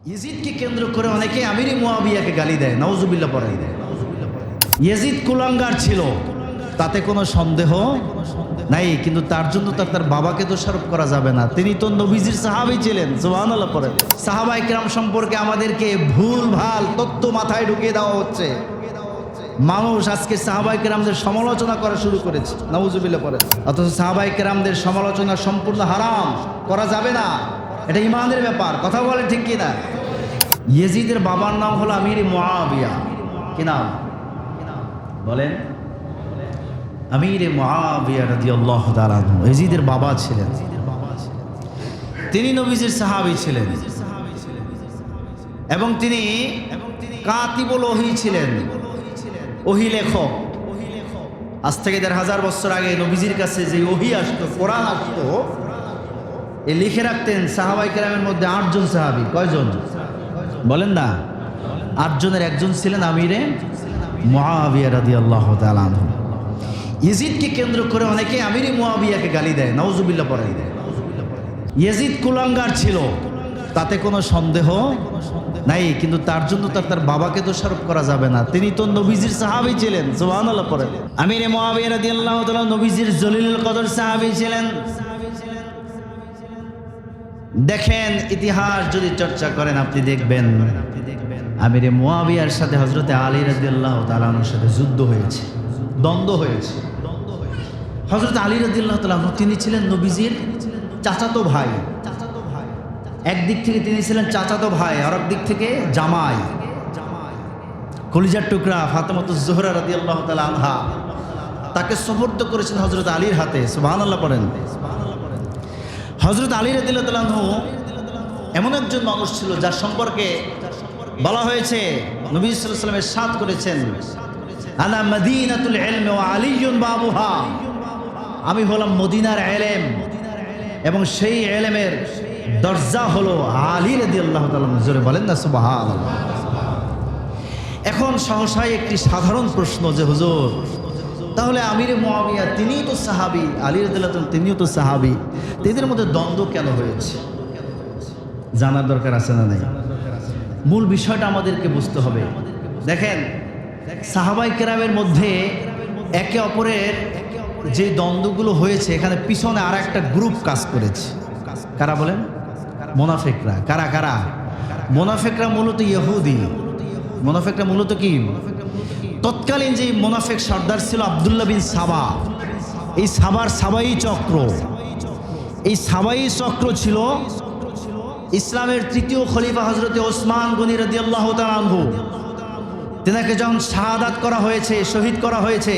ইয়াজিদকে কেন্দ্র করে অনেকে আমির মুয়াবিয়াকে গালি দেয়, নাউজুবিল্লাহ পড়াই দেয়। ইয়াজিদ কুলাঙ্গার ছিল, তাতে কোনো সন্দেহ নাই, কিন্তু তার জন্য তার বাবাকে দোষারোপ করা যাবে না। তিনি তো নবীজির সাহাবী ছিলেন। সুবহানাল্লাহ পড়েন। সাহাবায়ে কেরাম সম্পর্কে আমাদেরকে ভুল ভাল তথ্য মাথায় ঢুকিয়ে দেওয়া হচ্ছে। মানুষ আজকে সাহাবায়ে কেরামদের সমালোচনা করা শুরু করেছে, নাউজুবিল্লাহ পড়েন। অথচ সাহাবায়ে কেরামদের সমালোচনা সম্পূর্ণ হারাম, করা যাবে না, এটা ঈমানের ব্যাপার। কথা বলে ঠিক কি না? ইয়াজিদের বাবার নাম হলো আমির মুয়াবিয়া। কি নাম বলেন? আমির মুয়াবিয়া রাদিয়াল্লাহু তাআলা আনহু ইয়াজিদের বাবা ছিলেন। তিনি নবীজির সাহাবী ছিলেন এবং তিনি কাতিবুল ওহী ছিলেন, ওহী লেখক। আজ থেকে ১,৫০০ বছর আগে নবীজির কাছে যে ওহী আসতো, কোরআন আসতো, এ লিখে রাখতেন সাহাবায়ে কেরামের মধ্যে ৮ জন সাহাবী। কয়জন বলেন না? ৮ জনের একজন ছিলেন আমিরে মুয়াবিয়া রাদিয়াল্লাহু তাআলা আনহু। ইয়াজিদকে কেন্দ্র করে অনেকে আমিরে মুয়াবিয়াকে গালি দেয়, নাউজুবিল্লাহ পড়াই দেয়। ইয়াজিদ কুলাঙ্গার ছিল, তাতে কোনো সন্দেহ নাই, কিন্তু তার জন্য তার বাবাকে দোষারোপ করা যাবে না। তিনি তো নবীজির সাহাবী ছিলেন। সুবহানাল্লাহ পড়েন। আমিরে মুয়াবিয়া রাদিয়াল্লাহু তাআলা নবীজির জলিলুল কদর সাহাবী ছিলেন। দেখেন, ইতিহাস যদি চর্চা করেন আপনি দেখবেন আমিরে মুয়াবিয়ার সাথে হযরতে আলী রাদিয়াল্লাহু তাআলা আনহুর সাথে যুদ্ধ হয়েছে, দ্বন্দ্ব হয়েছে। হযরতে আলী রাদিয়াল্লাহু তাআলা আনহু তিনি ছিলেন নবীজির চাচাতো ভাই। একদিক থেকে তিনি ছিলেন চাচাতো ভাই, আর একদিক থেকে জামাই, কলিজার টুকরা ফাতেমাতুজ জোহরা রাদিয়াল্লাহু তাআলা আনহা তাকে সুপুর্দ করেছেন হযরত আলীর হাতে। সুবহানাল্লাহ পড়েন। হযরত আলী রাদিয়াল্লাহু তাআলা আনহু এমন একজন মানুষ ছিল যার সম্পর্কে বলা হয়েছে, নবী সাল্লাল্লাহু আলাইহি ওয়াসাল্লাম ইরশাদ করেছেন, আনা মদিনাতুল ইলম ওয়া আলীয়ুন বাবুহা। আমি হলাম মদিনার ইলম এবং সেই ইলমের দরজা হলো আলী রাদিয়াল্লাহু তাআলা। জোরে বলেন না সুবহানাল্লাহ। এখন সহসাই একটি সাধারণ প্রশ্ন যে হুজুর, তাহলে আমিরে মুয়াবিয়া তিনিই তো সাহাবী, আলী রাদিয়াল্লাহু তাআলা তিনিও তো সাহাবী, এদের মধ্যে দ্বন্দ্ব কেন হয়েছে? জানার দরকার আছে না নাই? মূল বিষয়টা আমাদেরকে বুঝতে হবে। দেখেন, সাহাবায়ে কেরামের মধ্যে একে অপরের যে দ্বন্দ্বগুলো হয়েছে, এখানে পিছনে আর একটা গ্রুপ কাজ করেছে। কারা বলেন? মুনাফিকরা। কারা কারা? মুনাফিকরা মূলত ইহুদি। মুনাফিকরা মূলত কি? তৎকালীন যে মুনাফিক সর্দার ছিল আব্দুল্লাহ বিন সাবা, এই সাবাই চক্র, এই সাবাই চক্র ছিল ইসলামের তৃতীয় খলিফা হযরতে ওসমান গনি রাদিয়াল্লাহু তাআলা আনহু। তেনাকে যখন শাহাদাত করা হয়েছে, শহীদ করা হয়েছে,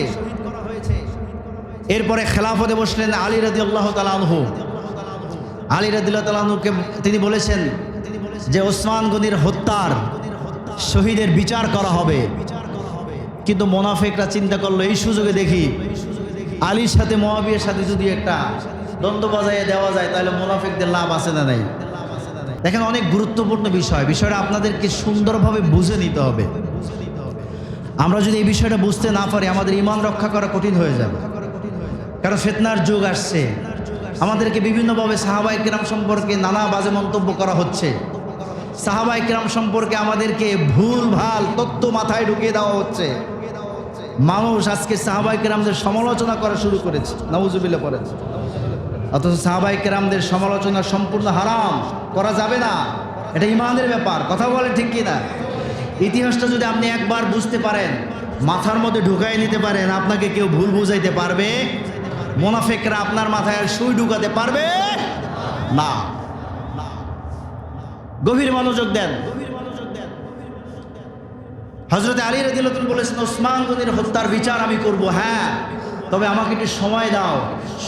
এরপরে খেলাফতে বসলেন আলী রাদিয়াল্লাহু তাআলা আনহু। আলী রাদিয়াল্লাহু তাআলা আনহুকে তিনি বলেছেন যে ওসমান গনির হত্যার শহীদের বিচার করা হবে। কিন্তু মুনাফিকরা চিন্তা করলো, এই সুযোগে দেখি আলীর সাথে মুয়াবিয়ার সাথে যদি একটা দ্বন্দ্ব বাজাইয়ে দেওয়া যায় তাহলে মুনাফিকদের লাভ আছে না নাই? দেখেন, অনেক গুরুত্বপূর্ণ বিষয়টা আপনাদেরকে সুন্দরভাবে বুঝে নিতে হবে। আমরা যদি এই বিষয়টা বুঝতে না পারি আমাদের ঈমান রক্ষা করা কঠিন হয়ে যাবে। কারণ ফিতনার যুগ আসছে, আমাদেরকে বিভিন্নভাবে সাহাবায়ে কেরাম সম্পর্কে নানা বাজে মন্তব্য করা হচ্ছে। সাহাবায়ে কেরাম সম্পর্কে আমাদেরকে ভুল ভাল তথ্য মাথায় ঢুকিয়ে দেওয়া হচ্ছে। মানুষ আজকে সাহাবায়ে কেরামদের সমালোচনা করা শুরু করেছে, নাউজুবিল্লাহ পড়েন। অথচ সাহাবায়ে কেরামদের সমালোচনা সম্পূর্ণ হারাম, করা যাবে না, এটা ঈমানের ব্যাপার। কথা বলে ঠিক কি না? ইতিহাসটা যদি আপনি একবার বুঝতে পারেন, মাথার মধ্যে ঢুকাই নিতে পারেন, আপনাকে কেউ ভুল বুঝাইতে পারবে? মুনাফিকরা আপনার মাথায় আর সুই ঢুকাতে পারবে না। গভীর মনোযোগ দেন। হযরতে আলী রাদিয়াল্লাহু তাআলা বলেছেন, ওসমান গনির হত্যার বিচার আমি করব, হ্যাঁ, তবে আমাকে একটু সময় দাও,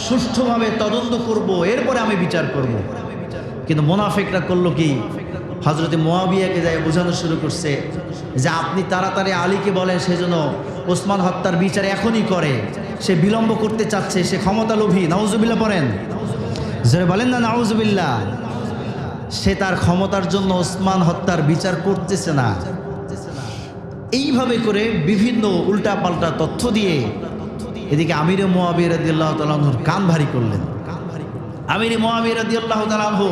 সুষ্ঠুভাবে তদন্ত করব, এরপরে আমি বিচার করব। কিন্তু মুনাফিকরা করলো কি? হযরতে মুয়াবিয়াকে যায় বোঝানো শুরু করছে যে আপনি তাড়াতাড়ি আলীকে বলেন সেজন্য ওসমান হত্যার বিচার এখনই করে। সে বিলম্ব করতে চাচ্ছে, সে ক্ষমতা লোভী। নাউজুবিল্লাহ পড়েন। যারা বলেন না নাউজুবিল্লাহ। সে তার ক্ষমতার জন্য ওসমান হত্যার বিচার করতেছে না। এইভাবে করে বিভিন্ন উল্টাপাল্টা তথ্য দিয়ে এদিকে আমিরে মুয়াবিয়া রাদিয়াল্লাহু তাআলা আনহুর কান ভারী করলেন। আমিরে মুয়াবিয়া রাদিয়াল্লাহু তাআলা আনহু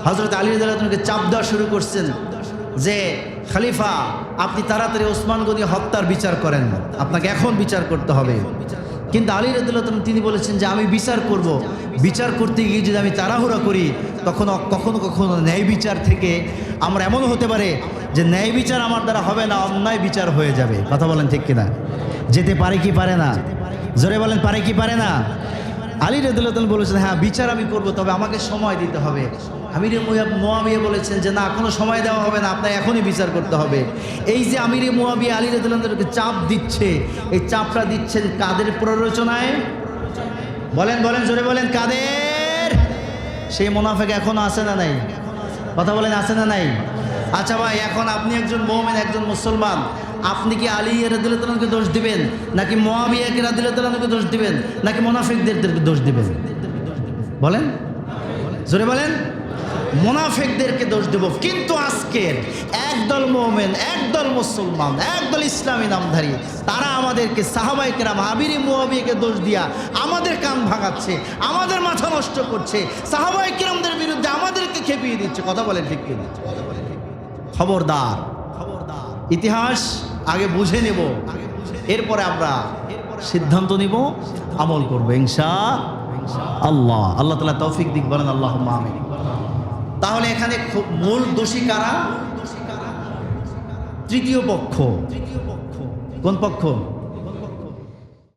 হযরত আলী রাদিয়াল্লাহু তাআলাকে চাপ দেওয়া শুরু করছেন যে খলিফা আপনি তাড়াতাড়ি ওসমান গনি হত্যার বিচার করেন, আপনাকে এখন বিচার করতে হবে। কিন্তু আলী রাদিয়াল্লাহু তাআলা তিনি বলেছেন যে আমি বিচার করব, বিচার করতে গিয়ে যদি আমি তাড়াহুড়া করি তখন কখনো কখনো ন্যায় বিচার থেকে আমরা এমনও হতে পারে যে ন্যায় বিচার আমার দ্বারা হবে না, অন্যায় বিচার হয়ে যাবে। কথা বলেন ঠিক কিনা? যেতে পারে কি পারে না? জোরে বলেন পারে কি পারে না? আলী রাদিয়াল্লাহু তাআলা বলেছেন হ্যাঁ বিচার আমি করব, তবে আমাকে সময় দিতে হবে। আমিরে মুয়াবিয়া বলেছেন যে না, কোনো সময় দেওয়া হবে না, আপনাকে এখনই বিচার করতে হবে। এই যে আমিরে মুয়াবিয়া আলী রাদিয়াল্লাহু তাআলাকে চাপ দিচ্ছে, এই চাপটা দিচ্ছেন কাদের প্ররোচনায়? বলেন বলেন জোরে বলেন কাদের? সেই মুনাফিক এখনো আছে না নাই? কথা বলেন আছে না নাই? আচ্ছা ভাই, এখন আপনি একজন মুমিন, একজন মুসলমান, আপনি কি আলী রাদিয়াল্লাহু তাআলাকে দোষ দিবেন, নাকি মুয়াবিয়াকে রাদিয়াল্লাহু তাআলাকে দোষ দিবেন, নাকি মুনাফিকদেরকে দোষ দিবেন? বলেন জোরে বলেন। মুনাফিকদেরকে দোষ দেব। কিন্তু আজকের একদল মুমিন, একদল মুসলমান, একদল ইসলামী নামধারী, তারা আমাদেরকে সাহাবায়ে কেরাম আমিরে মুয়াবিয়াকে দোষ দিয়া আমাদের কান ভাঙাচ্ছে, আমাদের মাথা নষ্ট করছে, সাহাবায়ে কেরামদের বিরুদ্ধে আমাদেরকে খেপিয়ে দিচ্ছে। কথা বলেন ঠিক কিনা? খবরদার, ইতিহাস আগে বুঝে নেব, এরপরে আমরা সিদ্ধান্ত নিব, আমল করব ইনশাআল্লাহ। আল্লাহ তাআলা তৌফিক দিক, বলেন আল্লাহুম্মা আমিন। তাহলে এখানে মূল দোষী কারা? তৃতীয় পক্ষ। কোন পক্ষ?